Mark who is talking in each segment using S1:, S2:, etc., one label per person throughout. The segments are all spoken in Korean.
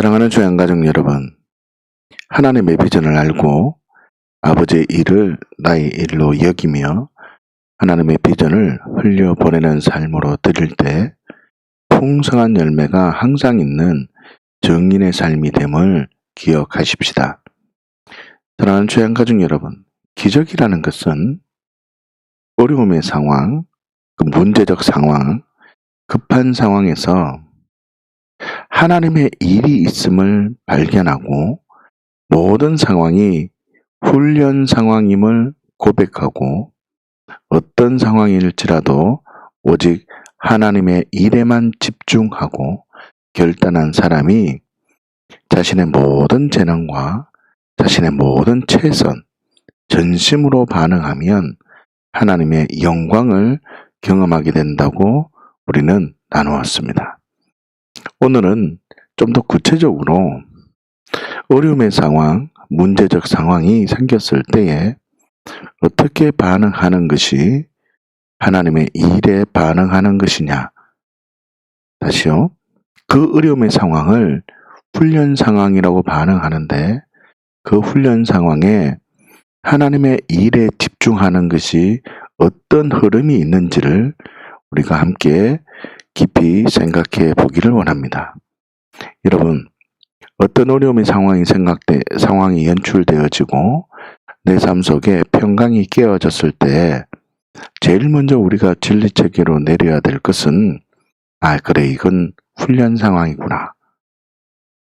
S1: 사랑하는 주양가족 여러분, 하나님의 비전을 알고 아버지의 일을 나의 일로 여기며 하나님의 비전을 흘려보내는 삶으로 드릴 때 풍성한 열매가 항상 있는 증인의 삶이 됨을 기억하십시다. 사랑하는 주양가족 여러분, 기적이라는 것은 어려움의 상황, 문제적 상황, 급한 상황에서 하나님의 일이 있음을 발견하고 모든 상황이 훈련 상황임을 고백하고 어떤 상황일지라도 오직 하나님의 일에만 집중하고 결단한 사람이 자신의 모든 재능과 자신의 모든 최선, 전심으로 반응하면 하나님의 영광을 경험하게 된다고 우리는 나누었습니다. 오늘은 좀 더 구체적으로 어려움의 상황, 문제적 상황이 생겼을 때에 어떻게 반응하는 것이 하나님의 일에 반응하는 것이냐. 다시요. 그 어려움의 상황을 훈련 상황이라고 반응하는데 그 훈련 상황에 하나님의 일에 집중하는 것이 어떤 흐름이 있는지를 우리가 함께 깊이 생각해 보기를 원합니다. 여러분, 어떤 어려움의 상황이 연출되어지고 내 삶 속에 평강이 깨어졌을 때 제일 먼저 우리가 진리체계로 내려야 될 것은 그래, 이건 훈련 상황이구나.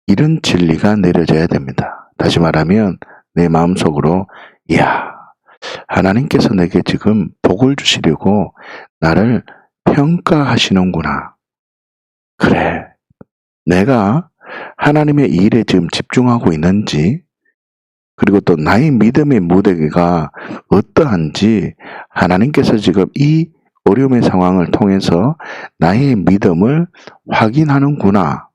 S1: 이런 진리가 내려져야 됩니다. 다시 말하면 내 마음속으로 하나님께서 내게 지금 복을 주시려고 나를 평가하시는구나. 그래, 내가 하나님의 일에 지금 집중하고 있는지, 그리고 또 나의 믿음의 무대가 어떠한지 하나님께서 지금 이 어려움의 상황을 통해서 나의 믿음을 확인하는구나.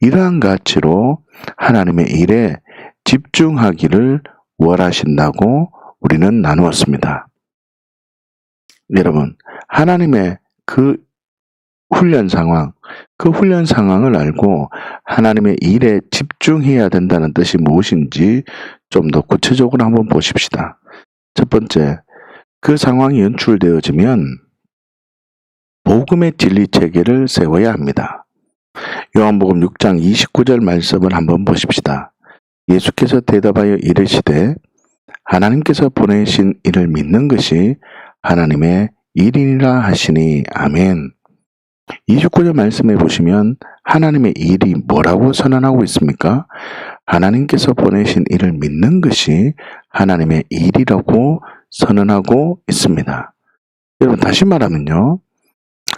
S1: 이러한 가치로 하나님의 일에 집중하기를 원하신다고 우리는 나누었습니다. 여러분, 하나님의 그 훈련 상황을 알고 하나님의 일에 집중해야 된다는 뜻이 무엇인지 좀 더 구체적으로 한번 보십시다. 첫 번째, 그 상황이 연출되어지면 복음의 진리 체계를 세워야 합니다. 요한복음 6장 29절 말씀을 한번 보십시다. 예수께서 대답하여 이르시되 하나님께서 보내신 이를 믿는 것이 하나님의 일이니라 하시니 아멘. 29절 말씀에 보시면 하나님의 일이 뭐라고 선언하고 있습니까? 하나님께서 보내신 이를 믿는 것이 하나님의 일이라고 선언하고 있습니다. 여러분, 다시 말하면요,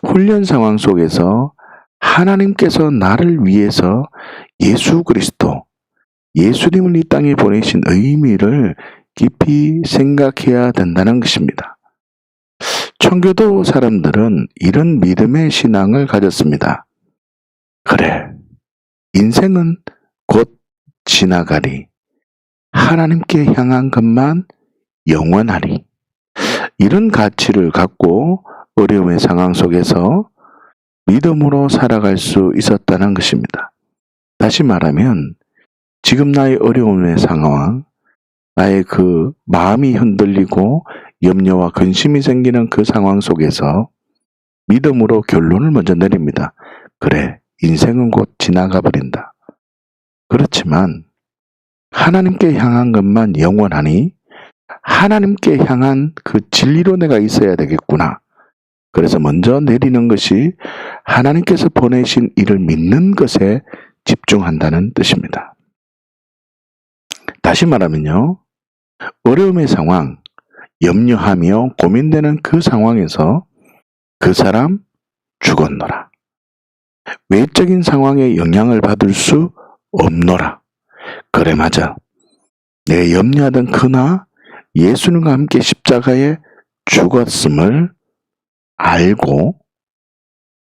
S1: 훈련 상황 속에서 하나님께서 나를 위해서 예수 그리스도, 예수님을 이 땅에 보내신 의미를 깊이 생각해야 된다는 것입니다. 청교도 사람들은 이런 믿음의 신앙을 가졌습니다. 그래, 인생은 곧 지나가리. 하나님께 향한 것만 영원하리. 이런 가치를 갖고 어려움의 상황 속에서 믿음으로 살아갈 수 있었다는 것입니다. 다시 말하면 지금 나의 어려움의 상황, 나의 그 마음이 흔들리고 염려와 근심이 생기는 그 상황 속에서 믿음으로 결론을 먼저 내립니다. 그래, 인생은 곧 지나가 버린다. 그렇지만 하나님께 향한 것만 영원하니 하나님께 향한 그 진리로 내가 있어야 되겠구나. 그래서 먼저 내리는 것이 하나님께서 보내신 이를 믿는 것에 집중한다는 뜻입니다. 다시 말하면요, 어려움의 상황, 염려하며 고민되는 그 상황에서 그 사람 죽었노라. 외적인 상황에 영향을 받을 수 없노라. 그래, 맞아. 내가 염려하던 그나 예수님과 함께 십자가에 죽었음을 알고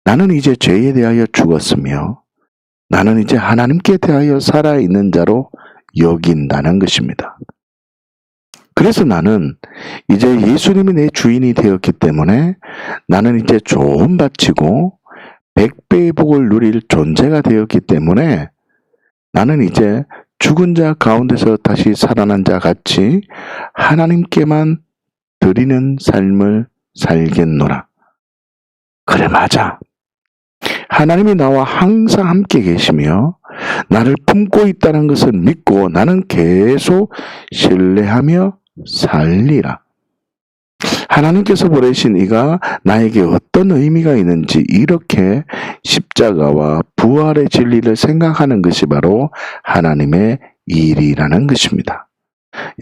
S1: 나는 이제 죄에 대하여 죽었으며 나는 이제 하나님께 대하여 살아있는 자로 여긴다는 것입니다. 그래서 나는 이제 예수님이 내 주인이 되었기 때문에 나는 이제 조언 바치고 100배의 복을 누릴 존재가 되었기 때문에 나는 이제 죽은 자 가운데서 다시 살아난 자 같이 하나님께만 드리는 삶을 살겠노라. 그래, 맞아. 하나님이 나와 항상 함께 계시며 나를 품고 있다는 것을 믿고 나는 계속 신뢰하며 살리라. 하나님께서 보내신 이가 나에게 어떤 의미가 있는지 이렇게 십자가와 부활의 진리를 생각하는 것이 바로 하나님의 일이라는 것입니다.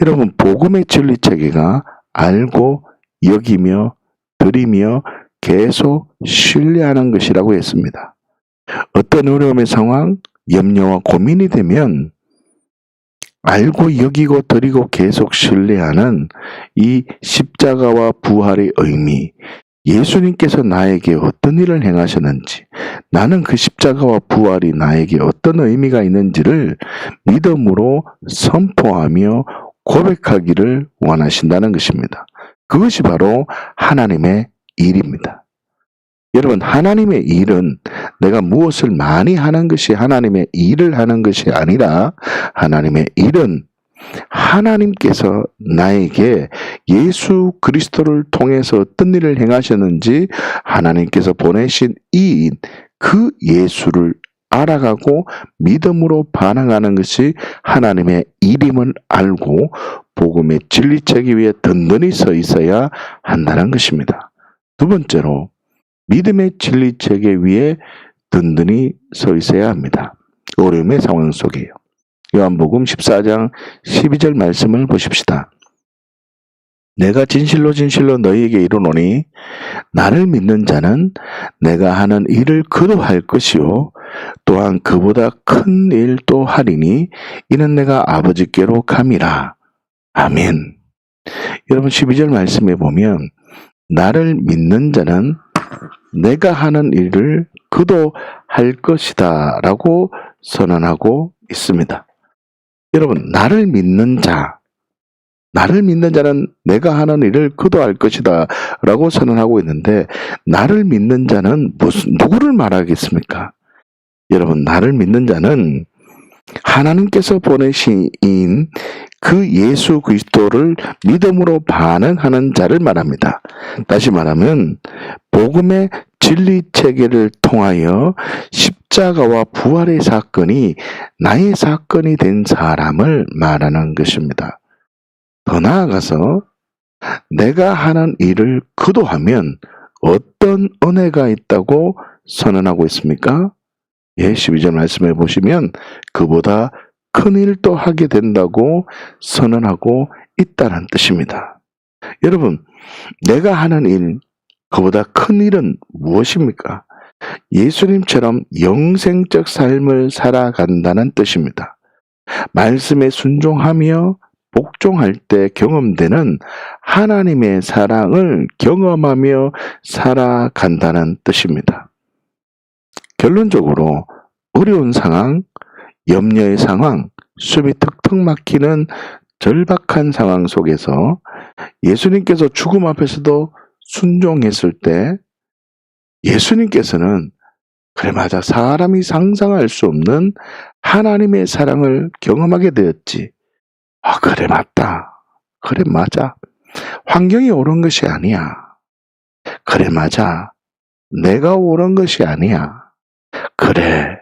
S1: 여러분, 복음의 진리 체계가 알고 여기며 드리며 계속 신뢰하는 것이라고 했습니다. 어떤 어려움의 상황, 염려와 고민이 되면 알고 여기고 드리고 계속 신뢰하는 이 십자가와 부활의 의미, 예수님께서 나에게 어떤 일을 행하셨는지, 나는 그 십자가와 부활이 나에게 어떤 의미가 있는지를 믿음으로 선포하며 고백하기를 원하신다는 것입니다. 그것이 바로 하나님의 일입니다. 여러분, 하나님의 일은 내가 무엇을 많이 하는 것이 하나님의 일을 하는 것이 아니라 하나님의 일은 하나님께서 나에게 예수 그리스도를 통해서 어떤 일을 행하셨는지 하나님께서 보내신 이인 그 예수를 알아가고 믿음으로 반응하는 것이 하나님의 일임을 알고 복음의 진리체계 위에 든든히 서 있어야 한다는 것입니다. 두 번째로 믿음의 진리체계 위에 든든히 서 있어야 합니다. 어려움의 상황 속에요. 요한복음 14장 12절 말씀을 보십시다. 내가 진실로 진실로 너희에게 이르노니 나를 믿는 자는 내가 하는 일을 그도 할 것이요 또한 그보다 큰 일도 하리니 이는 내가 아버지께로 감이라. 아멘. 여러분, 12절 말씀에 보면 나를 믿는 자는 내가 하는 일을 그도 할 것이다 라고 선언하고 있습니다. 여러분, 나를 믿는 자는 내가 하는 일을 그도 할 것이다 라고 선언하고 있는데, 나를 믿는 자는 누구를 말하겠습니까? 여러분, 나를 믿는 자는 하나님께서 보내신 그 예수 그리스도를 믿음으로 반응하는 자를 말합니다. 다시 말하면 복음의 진리 체계를 통하여 십자가와 부활의 사건이 나의 사건이 된 사람을 말하는 것입니다. 더 나아가서 내가 하는 일을 그도 하면 어떤 은혜가 있다고 선언하고 있습니까? 12절 말씀해 보시면 그보다 큰 일도 하게 된다고 선언하고 있다는 뜻입니다. 여러분, 내가 하는 일, 그보다 큰 일은 무엇입니까? 예수님처럼 영생적 삶을 살아간다는 뜻입니다. 말씀에 순종하며 복종할 때 경험되는 하나님의 사랑을 경험하며 살아간다는 뜻입니다. 결론적으로 어려운 상황, 염려의 상황, 숨이 턱턱 막히는 절박한 상황 속에서 예수님께서 죽음 앞에서도 순종했을 때 예수님께서는 그래 맞아, 사람이 상상할 수 없는 하나님의 사랑을 경험하게 되었지. 아, 그래 맞다. 그래 맞아. 환경이 옳은 것이 아니야. 그래 맞아. 내가 옳은 것이 아니야. 그래,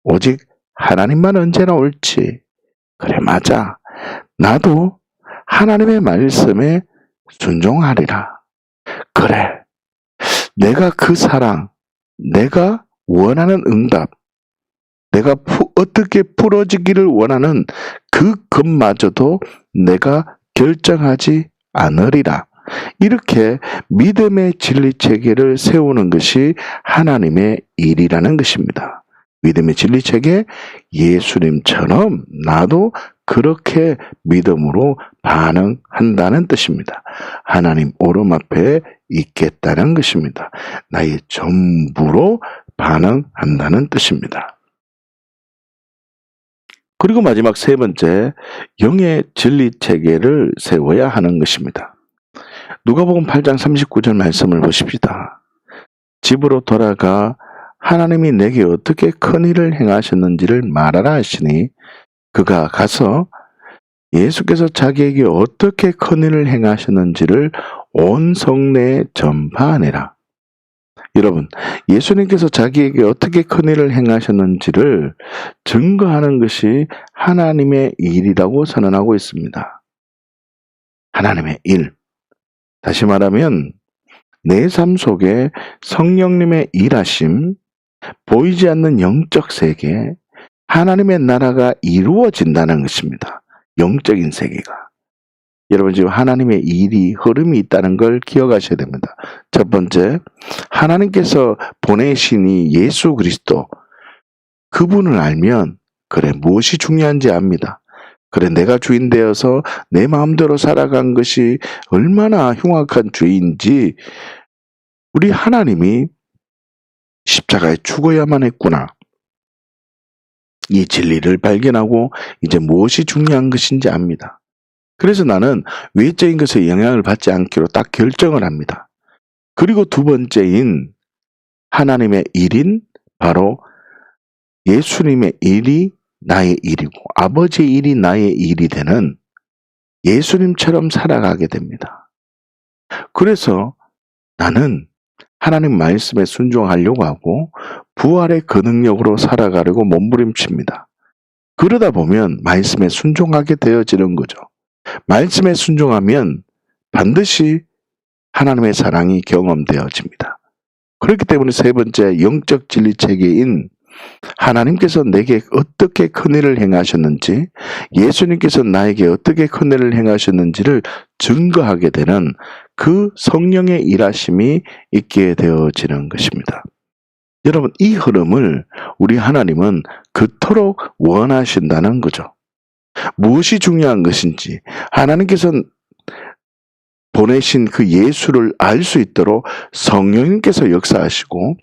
S1: 오직 하나님만 언제나 옳지. 그래 맞아. 나도 하나님의 말씀에 순종하리라. 그래, 내가 그 사랑, 내가 원하는 응답, 내가 어떻게 풀어지기를 원하는 그 것마저도 내가 결정하지 않으리라. 이렇게 믿음의 진리체계를 세우는 것이 하나님의 일이라는 것입니다. 믿음의 진리체계, 예수님처럼 나도 그렇게 믿음으로 반응한다는 뜻입니다. 하나님 오름 앞에 있겠다는 것입니다. 나의 전부로 반응한다는 뜻입니다. 그리고 마지막 세 번째, 영의 진리체계를 세워야 하는 것입니다. 누가복음 8장 39절 말씀을 보십시다. 집으로 돌아가 하나님이 내게 어떻게 큰 일을 행하셨는지를 말하라 하시니 그가 가서 예수께서 자기에게 어떻게 큰 일을 행하셨는지를 온 성내에 전파하니라. 여러분, 예수님께서 자기에게 어떻게 큰 일을 행하셨는지를 증거하는 것이 하나님의 일이라고 선언하고 있습니다. 하나님의 일. 다시 말하면 내 삶 속에 성령님의 일하심, 보이지 않는 영적 세계, 하나님의 나라가 이루어진다는 것입니다. 영적인 세계가. 여러분 지금 하나님의 일이 흐름이 있다는 걸 기억하셔야 됩니다. 첫 번째, 하나님께서 보내신 이 예수 그리스도, 그분을 알면 그래 무엇이 중요한지 압니다. 그래 내가 주인 되어서 내 마음대로 살아간 것이 얼마나 흉악한 죄인지 우리 하나님이 십자가에 죽어야만 했구나. 이 진리를 발견하고 이제 무엇이 중요한 것인지 압니다. 그래서 나는 외적인 것에 영향을 받지 않기로 딱 결정을 합니다. 그리고 두 번째인 하나님의 일인 바로 예수님의 일이 나의 일이고 아버지의 일이 나의 일이 되는 예수님처럼 살아가게 됩니다. 그래서 나는 하나님 말씀에 순종하려고 하고 부활의 그 능력으로 살아가려고 몸부림칩니다. 그러다 보면 말씀에 순종하게 되어지는 거죠. 말씀에 순종하면 반드시 하나님의 사랑이 경험되어집니다. 그렇기 때문에 세 번째 영적 진리 체계인 하나님께서 내게 어떻게 큰 일을 행하셨는지, 예수님께서 나에게 어떻게 큰 일을 행하셨는지를 증거하게 되는 그 성령의 일하심이 있게 되어지는 것입니다. 여러분, 이 흐름을 우리 하나님은 그토록 원하신다는 거죠. 무엇이 중요한 것인지 하나님께서는 보내신 그 예수를 알 수 있도록 성령님께서 역사하시고,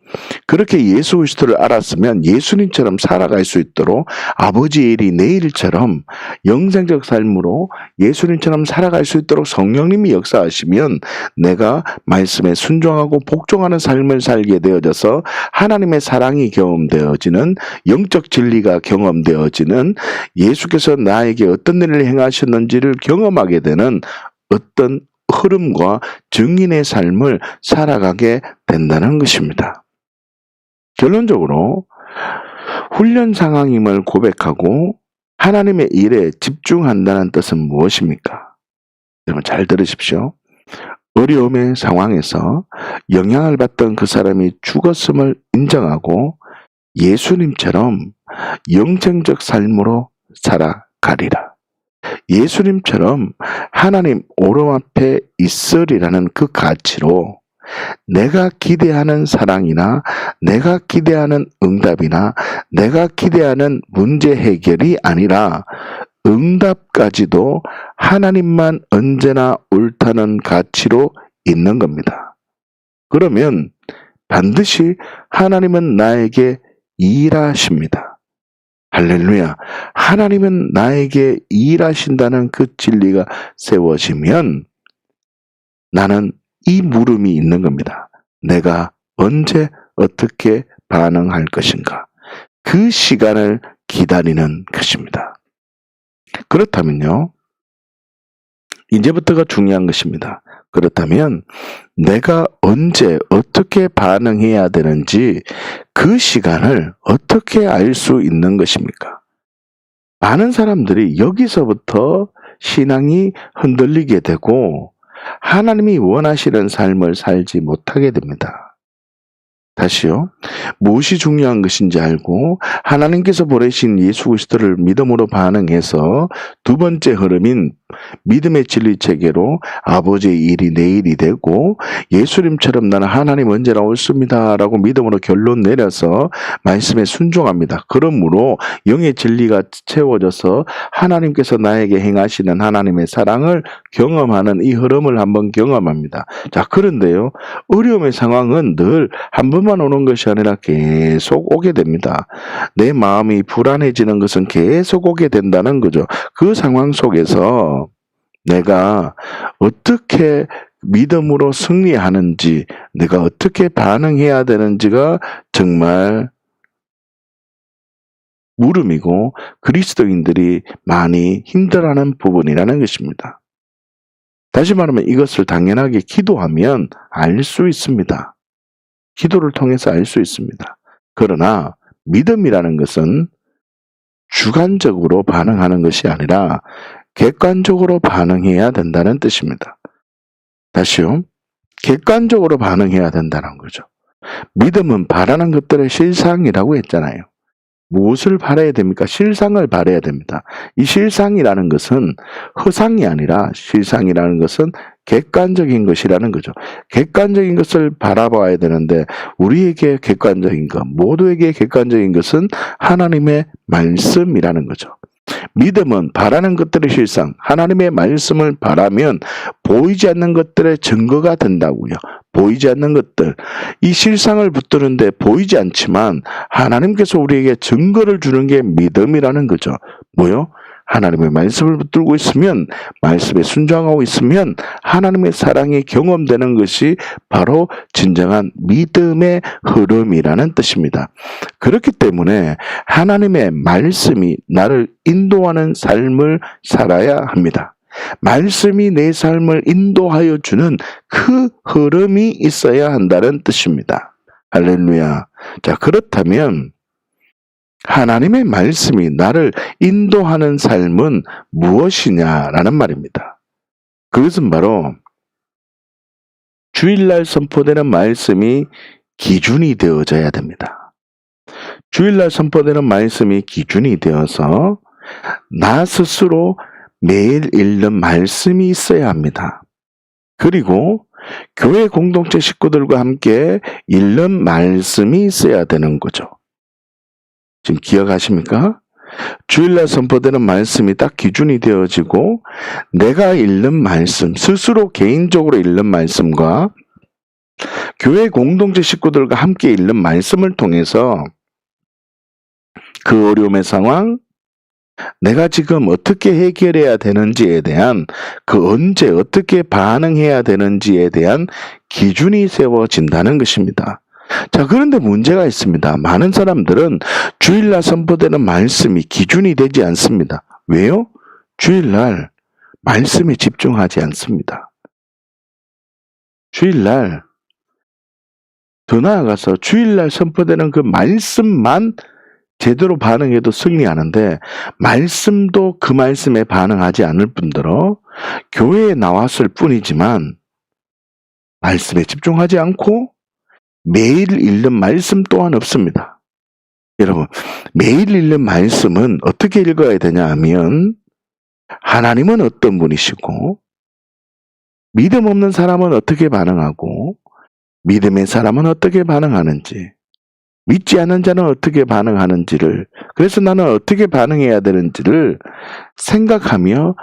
S1: 그렇게 예수 그리스도를 알았으면 예수님처럼 살아갈 수 있도록 아버지의 일이 내 일처럼 영생적 삶으로 예수님처럼 살아갈 수 있도록 성령님이 역사하시면 내가 말씀에 순종하고 복종하는 삶을 살게 되어져서 하나님의 사랑이 경험되어지는, 영적 진리가 경험되어지는, 예수께서 나에게 어떤 일을 행하셨는지를 경험하게 되는 어떤 흐름과 증인의 삶을 살아가게 된다는 것입니다. 결론적으로 훈련 상황임을 고백하고 하나님의 일에 집중한다는 뜻은 무엇입니까? 여러분 잘 들으십시오. 어려움의 상황에서 영향을 받던 그 사람이 죽었음을 인정하고 예수님처럼 영생적 삶으로 살아가리라. 예수님처럼 하나님 오름 앞에 있으리라는 그 가치로 내가 기대하는 사랑이나 내가 기대하는 응답이나 내가 기대하는 문제 해결이 아니라 응답까지도 하나님만 언제나 옳다는 가치로 있는 겁니다. 그러면 반드시 하나님은 나에게 일하십니다. 할렐루야. 하나님은 나에게 일하신다는 그 진리가 세워지면 나는 이 물음이 있는 겁니다. 내가 언제 어떻게 반응할 것인가. 그 시간을 기다리는 것입니다. 그렇다면요. 이제부터가 중요한 것입니다. 그렇다면 내가 언제 어떻게 반응해야 되는지 그 시간을 어떻게 알 수 있는 것입니까? 많은 사람들이 여기서부터 신앙이 흔들리게 되고 하나님이 원하시는 삶을 살지 못하게 됩니다. 다시요. 무엇이 중요한 것인지 알고 하나님께서 보내신 예수 그리스도를 믿음으로 반응해서 두 번째 흐름인 믿음의 진리 체계로 아버지의 일이 내 일이 되고 예수님처럼 나는 하나님 언제나 옳습니다 라고 믿음으로 결론 내려서 말씀에 순종합니다. 그러므로 영의 진리가 채워져서 하나님께서 나에게 행하시는 하나님의 사랑을 경험하는 이 흐름을 한번 경험합니다. 자, 그런데요. 어려움의 상황은 늘 한 번만 오는 것이 아니라 계속 오게 됩니다. 내 마음이 불안해지는 것은 계속 오게 된다는 거죠. 그 상황 속에서 내가 어떻게 믿음으로 승리하는지, 내가 어떻게 반응해야 되는지가 정말 물음이고 그리스도인들이 많이 힘들어하는 부분이라는 것입니다. 다시 말하면 이것을 당연하게 기도하면 알 수 있습니다. 기도를 통해서 알 수 있습니다. 그러나 믿음이라는 것은 주관적으로 반응하는 것이 아니라 객관적으로 반응해야 된다는 뜻입니다. 다시요. 객관적으로 반응해야 된다는 거죠. 믿음은 바라는 것들의 실상이라고 했잖아요. 무엇을 바라야 됩니까? 실상을 바라야 됩니다. 이 실상이라는 것은 허상이 아니라 실상이라는 것은 객관적인 것이라는 거죠. 객관적인 것을 바라봐야 되는데 우리에게 객관적인 것, 모두에게 객관적인 것은 하나님의 말씀이라는 거죠. 믿음은 바라는 것들의 실상, 하나님의 말씀을 바라면 보이지 않는 것들의 증거가 된다고요. 보이지 않는 것들, 이 실상을 붙드는데 보이지 않지만 하나님께서 우리에게 증거를 주는 게 믿음이라는 거죠. 뭐요? 하나님의 말씀을 붙들고 있으면, 말씀에 순종하고 있으면 하나님의 사랑이 경험되는 것이 바로 진정한 믿음의 흐름이라는 뜻입니다. 그렇기 때문에 하나님의 말씀이 나를 인도하는 삶을 살아야 합니다. 말씀이 내 삶을 인도하여 주는 그 흐름이 있어야 한다는 뜻입니다. 할렐루야. 자, 그렇다면 하나님의 말씀이 나를 인도하는 삶은 무엇이냐라는 말입니다. 그것은 바로 주일날 선포되는 말씀이 기준이 되어져야 됩니다. 주일날 선포되는 말씀이 기준이 되어서 나 스스로 매일 읽는 말씀이 있어야 합니다. 그리고 교회 공동체 식구들과 함께 읽는 말씀이 있어야 되는 거죠. 지금 기억하십니까? 주일날 선포되는 말씀이 딱 기준이 되어지고 내가 읽는 말씀, 스스로 개인적으로 읽는 말씀과 교회 공동체 식구들과 함께 읽는 말씀을 통해서 그 어려움의 상황, 내가 지금 어떻게 해결해야 되는지에 대한, 그 언제 어떻게 반응해야 되는지에 대한 기준이 세워진다는 것입니다. 자, 그런데 문제가 있습니다. 많은 사람들은 주일날 선포되는 말씀이 기준이 되지 않습니다. 왜요? 주일날 말씀에 집중하지 않습니다. 주일날, 더 나아가서 주일날 선포되는 그 말씀만 제대로 반응해도 승리하는데 말씀도 그 말씀에 반응하지 않을 뿐더러 교회에 나왔을 뿐이지만 말씀에 집중하지 않고 매일 읽는 말씀 또한 없습니다. 여러분, 매일 읽는 말씀은 어떻게 읽어야 되냐 하면 하나님은 어떤 분이시고 믿음 없는 사람은 어떻게 반응하고 믿음의 사람은 어떻게 반응하는지, 믿지 않는 자는 어떻게 반응하는지를, 그래서 나는 어떻게 반응해야 되는지를 생각하며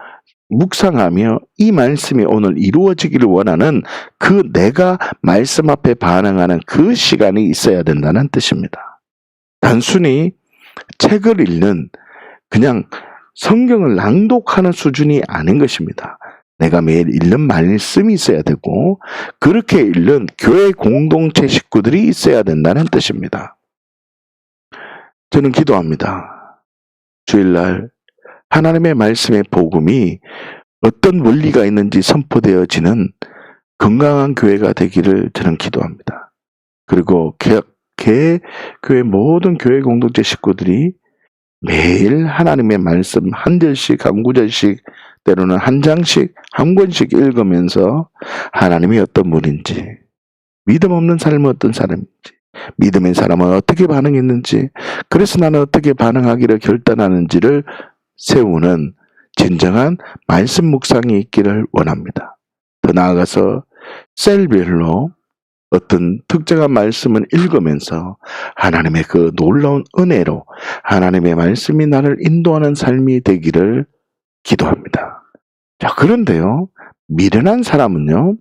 S1: 묵상하며 이 말씀이 오늘 이루어지기를 원하는 그 내가 말씀 앞에 반응하는 그 시간이 있어야 된다는 뜻입니다. 단순히 책을 읽는, 그냥 성경을 낭독하는 수준이 아닌 것입니다. 내가 매일 읽는 말씀이 있어야 되고 그렇게 읽는 교회 공동체 식구들이 있어야 된다는 뜻입니다. 저는 기도합니다. 주일날 하나님의 말씀의 복음이 어떤 원리가 있는지 선포되어지는 건강한 교회가 되기를 저는 기도합니다. 그리고 교회 모든 교회 공동체 식구들이 매일 하나님의 말씀 한 절씩, 한 구절씩, 때로는 한 장씩, 한 권씩 읽으면서 하나님이 어떤 분인지, 믿음 없는 삶은 어떤 사람인지, 믿음의 사람은 어떻게 반응했는지, 그래서 나는 어떻게 반응하기를 결단하는지를 세우는 진정한 말씀 묵상이 있기를 원합니다. 더 나아가서 셀별로 어떤 특정한 말씀을 읽으면서 하나님의 그 놀라운 은혜로 하나님의 말씀이 나를 인도하는 삶이 되기를 기도합니다. 자, 그런데요, 미련한 사람은요,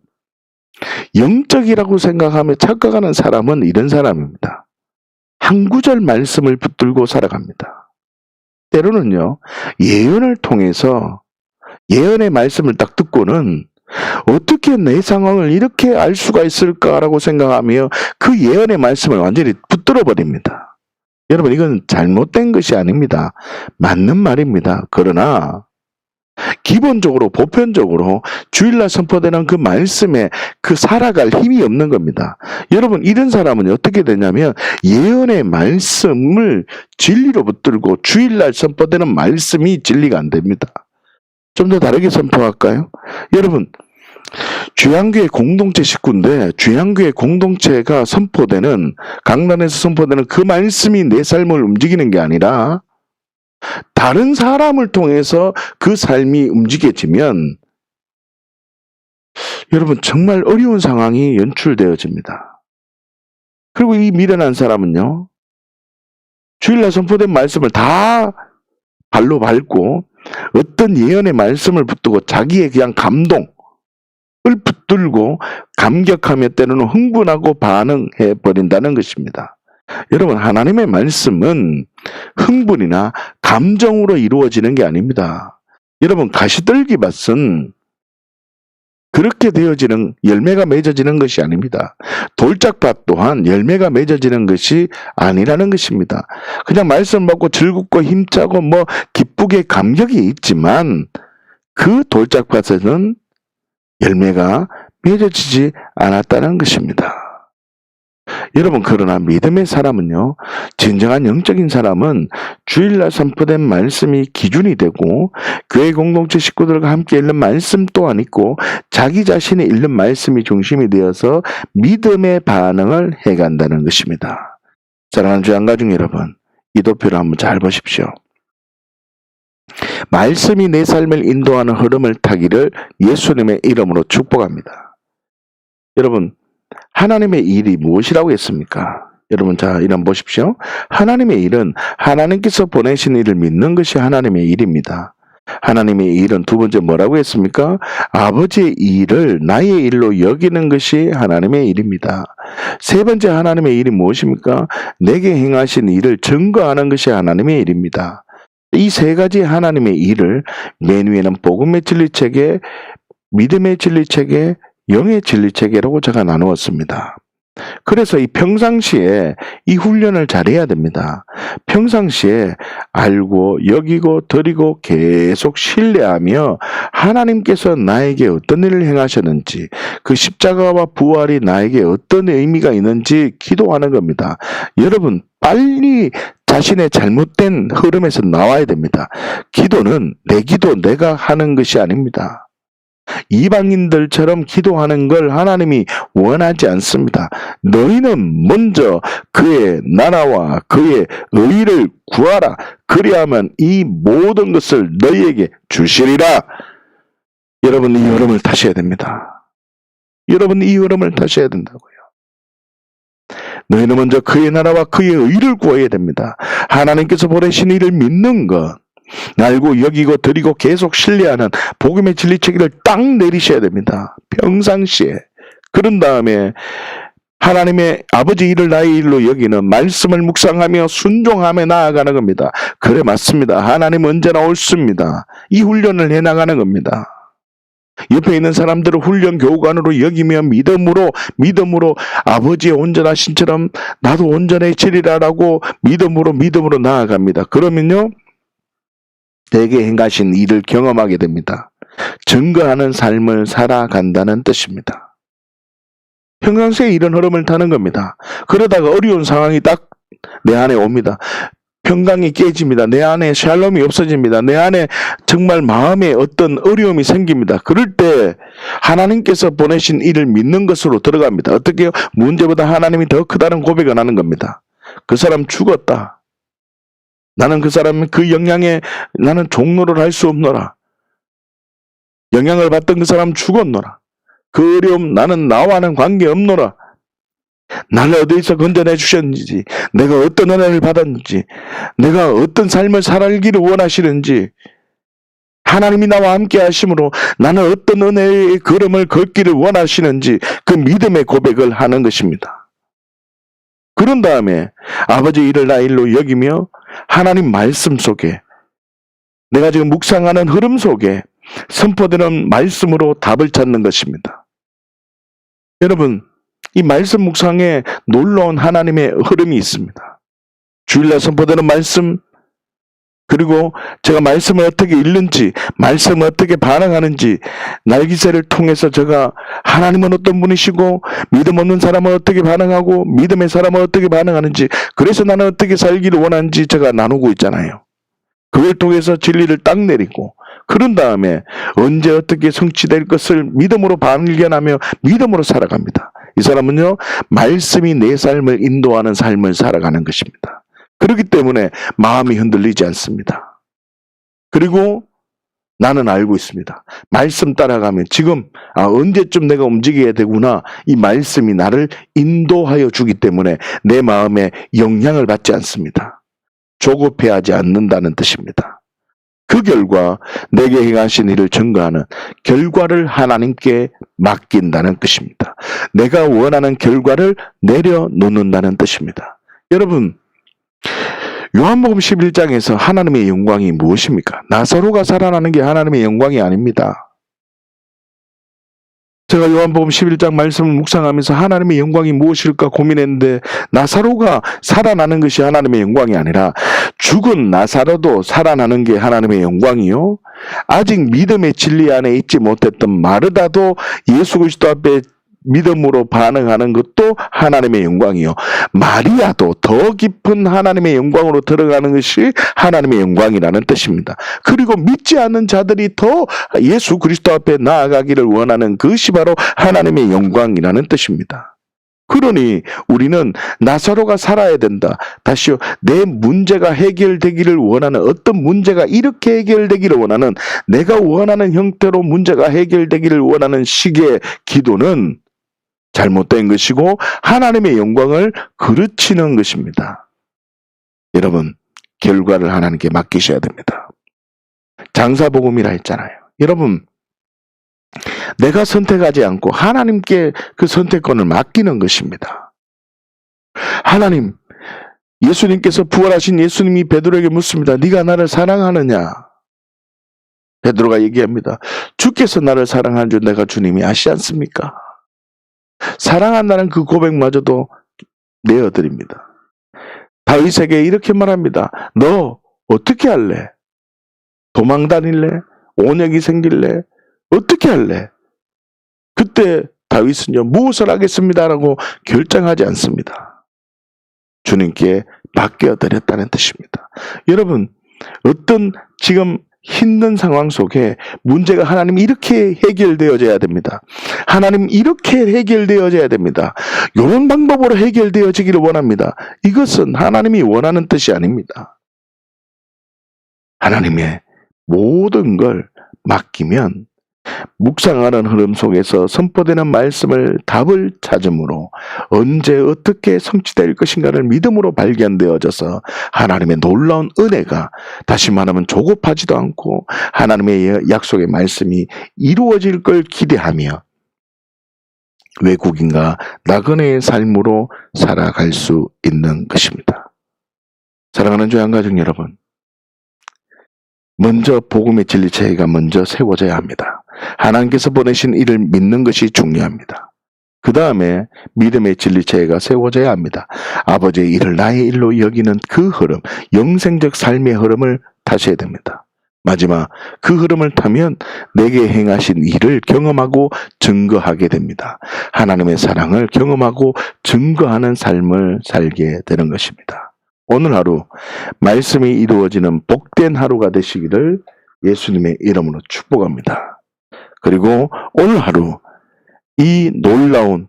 S1: 영적이라고 생각하며 착각하는 사람은 이런 사람입니다. 한 구절 말씀을 붙들고 살아갑니다. 때로는요, 예언을 통해서 예언의 말씀을 딱 듣고는 어떻게 내 상황을 이렇게 알 수가 있을까라고 생각하며 그 예언의 말씀을 완전히 붙들어 버립니다. 여러분, 이건 잘못된 것이 아닙니다. 맞는 말입니다. 그러나 기본적으로 보편적으로 주일날 선포되는 그 말씀에 그 살아갈 힘이 없는 겁니다. 여러분, 이런 사람은 어떻게 되냐면 예언의 말씀을 진리로 붙들고 주일날 선포되는 말씀이 진리가 안 됩니다. 좀 더 다르게 선포할까요? 여러분, 주양교회 공동체 식구인데 주양교회 공동체가 선포되는, 강단에서 선포되는 그 말씀이 내 삶을 움직이는 게 아니라 다른 사람을 통해서 그 삶이 움직여지면 여러분, 정말 어려운 상황이 연출되어집니다. 그리고 이 미련한 사람은요, 주일날 선포된 말씀을 다 발로 밟고 어떤 예언의 말씀을 붙들고 자기의 그냥 감동을 붙들고 감격하며 때로는 흥분하고 반응해 버린다는 것입니다. 여러분, 하나님의 말씀은 흥분이나 감정으로 이루어지는 게 아닙니다. 여러분, 가시떨기밭은 그렇게 되어지는, 열매가 맺어지는 것이 아닙니다. 돌짝밭 또한 열매가 맺어지는 것이 아니라는 것입니다. 그냥 말씀 받고 즐겁고 힘차고 기쁘게 감격이 있지만 그 돌짝밭에는 열매가 맺어지지 않았다는 것입니다. 여러분, 그러나 믿음의 사람은요, 진정한 영적인 사람은 주일날 선포된 말씀이 기준이 되고 교회 공동체 식구들과 함께 읽는 말씀 또한 있고 자기 자신이 읽는 말씀이 중심이 되어서 믿음의 반응을 해간다는 것입니다. 사랑하는 주 양가족 여러분, 이 도표를 한번 잘 보십시오. 말씀이 내 삶을 인도하는 흐름을 타기를 예수님의 이름으로 축복합니다. 여러분, 하나님의 일이 무엇이라고 했습니까? 여러분, 자, 이런 보십시오. 하나님의 일은 하나님께서 보내신 일을 믿는 것이 하나님의 일입니다. 하나님의 일은 두 번째 뭐라고 했습니까? 아버지의 일을 나의 일로 여기는 것이 하나님의 일입니다. 세 번째 하나님의 일이 무엇입니까? 내게 행하신 일을 증거하는 것이 하나님의 일입니다. 이 세 가지 하나님의 일을 맨 위에는 복음의 진리체계, 믿음의 진리체계, 영의 진리체계라고 제가 나누었습니다. 그래서 이 평상시에 이 훈련을 잘해야 됩니다. 평상시에 알고 여기고 드리고 계속 신뢰하며 하나님께서 나에게 어떤 일을 행하셨는지, 그 십자가와 부활이 나에게 어떤 의미가 있는지 기도하는 겁니다. 여러분, 빨리 자신의 잘못된 흐름에서 나와야 됩니다. 기도는 내 기도 내가 하는 것이 아닙니다. 이방인들처럼 기도하는 걸 하나님이 원하지 않습니다. 너희는 먼저 그의 나라와 그의 의를 구하라. 그리하면 이 모든 것을 너희에게 주시리라. 여러분, 이 흐름을 타셔야 됩니다. 여러분, 이 흐름을 타셔야 된다고요. 너희는 먼저 그의 나라와 그의 의를 구해야 됩니다. 하나님께서 보내신 이를 믿는 것, 알고 여기고 드리고 계속 신뢰하는 복음의 진리체계를 딱 내리셔야 됩니다. 평상시에. 그런 다음에 하나님의 아버지 일을 나의 일로 여기는 말씀을 묵상하며 순종하며 나아가는 겁니다. 그래, 맞습니다. 하나님 언제나 옳습니다. 이 훈련을 해나가는 겁니다. 옆에 있는 사람들을 훈련 교관으로 여기며 믿음으로 아버지의 온전하신처럼 나도 온전해지리라라고 믿음으로 나아갑니다. 그러면요, 내게 행하신 일을 경험하게 됩니다. 증거하는 삶을 살아간다는 뜻입니다. 평상시에 이런 흐름을 타는 겁니다. 그러다가 어려운 상황이 딱 내 안에 옵니다. 평강이 깨집니다. 내 안에 샬롬이 없어집니다. 내 안에 정말 마음에 어떤 어려움이 생깁니다. 그럴 때 하나님께서 보내신 일을 믿는 것으로 들어갑니다. 어떻게 해요? 문제보다 하나님이 더 크다는 고백을 하는 겁니다. 그 사람 죽었다. 나는 그 사람 그 영향에 나는 종로를 할 수 없노라. 영향을 받던 그 사람 죽었노라. 그 어려움 나는 나와는 관계없노라. 나를 어디서 건져내 주셨는지, 내가 어떤 은혜를 받았는지, 내가 어떤 삶을 살기를 원하시는지, 하나님이 나와 함께 하심으로 나는 어떤 은혜의 걸음을 걷기를 원하시는지 그 믿음의 고백을 하는 것입니다. 그런 다음에 아버지 일을 나 일로 여기며 하나님 말씀 속에, 내가 지금 묵상하는 흐름 속에 선포되는 말씀으로 답을 찾는 것입니다. 여러분, 이 말씀 묵상에 놀라운 하나님의 흐름이 있습니다. 주일날 선포되는 말씀, 그리고 제가 말씀을 어떻게 읽는지, 말씀을 어떻게 반응하는지, 날기새를 통해서 제가 하나님은 어떤 분이시고 믿음 없는 사람은 어떻게 반응하고 믿음의 사람은 어떻게 반응하는지, 그래서 나는 어떻게 살기를 원하는지 제가 나누고 있잖아요. 그걸 통해서 진리를 딱 내리고, 그런 다음에 언제 어떻게 성취될 것을 믿음으로 발견하며 믿음으로 살아갑니다. 이 사람은요, 말씀이 내 삶을 인도하는 삶을 살아가는 것입니다. 그렇기 때문에 마음이 흔들리지 않습니다. 그리고 나는 알고 있습니다. 말씀 따라가면 지금 언제쯤 내가 움직여야 되구나, 이 말씀이 나를 인도하여 주기 때문에 내 마음에 영향을 받지 않습니다. 조급해하지 않는다는 뜻입니다. 그 결과 내게 행하신 일을 증거하는 결과를 하나님께 맡긴다는 뜻입니다. 내가 원하는 결과를 내려놓는다는 뜻입니다. 여러분, 요한복음 11장에서 하나님의 영광이 무엇입니까? 나사로가 살아나는 게 하나님의 영광이 아닙니다. 제가 요한복음 11장 말씀을 묵상하면서 하나님의 영광이 무엇일까 고민했는데, 나사로가 살아나는 것이 하나님의 영광이 아니라 죽은 나사로도 살아나는 게 하나님의 영광이요, 아직 믿음의 진리 안에 있지 못했던 마르다도 예수 그리스도 앞에 믿음으로 반응하는 것도 하나님의 영광이요, 마리아도 더 깊은 하나님의 영광으로 들어가는 것이 하나님의 영광이라는 뜻입니다. 그리고 믿지 않는 자들이 더 예수 그리스도 앞에 나아가기를 원하는 그것이 바로 하나님의 영광이라는 뜻입니다. 그러니 우리는 나사로가 살아야 된다, 다시요, 내 문제가 해결되기를 원하는, 어떤 문제가 이렇게 해결되기를 원하는, 내가 원하는 형태로 문제가 해결되기를 원하는 식의 기도는 잘못된 것이고 하나님의 영광을 그르치는 것입니다. 여러분, 결과를 하나님께 맡기셔야 됩니다. 장사복음이라 했잖아요. 여러분, 내가 선택하지 않고 하나님께 그 선택권을 맡기는 것입니다. 하나님, 예수님께서, 부활하신 예수님이 베드로에게 묻습니다. 네가 나를 사랑하느냐? 베드로가 얘기합니다. 주께서 나를 사랑하는 줄 내가 주님이 아시지 않습니까? 사랑한다는 그 고백마저도 내어드립니다. 다윗에게 이렇게 말합니다. 너 어떻게 할래? 도망 다닐래? 온역이 생길래? 어떻게 할래? 그때 다윗은요, 무엇을 하겠습니다라고 결정하지 않습니다. 주님께 맡겨드렸다는 뜻입니다. 여러분, 어떤 지금 힘든 상황 속에 문제가 하나님 이렇게 해결되어져야 됩니다. 하나님 이렇게 해결되어져야 됩니다. 이런 방법으로 해결되어지기를 원합니다. 이것은 하나님이 원하는 뜻이 아닙니다. 하나님의 모든 걸 맡기면 묵상하는 흐름 속에서 선포되는 말씀을 답을 찾음으로 언제 어떻게 성취될 것인가를 믿음으로 발견되어져서 하나님의 놀라운 은혜가, 다시 말하면 조급하지도 않고 하나님의 약속의 말씀이 이루어질 걸 기대하며 외국인과 나그네의 삶으로 살아갈 수 있는 것입니다. 사랑하는 주양가족 여러분, 먼저 복음의 진리체계가 먼저 세워져야 합니다. 하나님께서 보내신 일을 믿는 것이 중요합니다. 그 다음에 믿음의 진리체계가 세워져야 합니다. 아버지의 일을 나의 일로 여기는 그 흐름, 영생적 삶의 흐름을 타셔야 됩니다. 마지막, 그 흐름을 타면 내게 행하신 일을 경험하고 증거하게 됩니다. 하나님의 사랑을 경험하고 증거하는 삶을 살게 되는 것입니다. 오늘 하루 말씀이 이루어지는 복된 하루가 되시기를 예수님의 이름으로 축복합니다. 그리고 오늘 하루 이 놀라운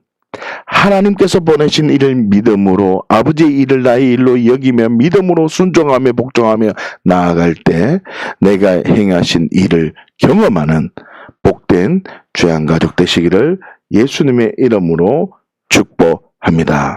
S1: 하나님께서 보내신 일을 믿음으로, 아버지의 일을 나의 일로 여기며 믿음으로 순종하며 복종하며 나아갈 때 내가 행하신 일을 경험하는 복된 주양가족 되시기를 예수님의 이름으로 축복합니다.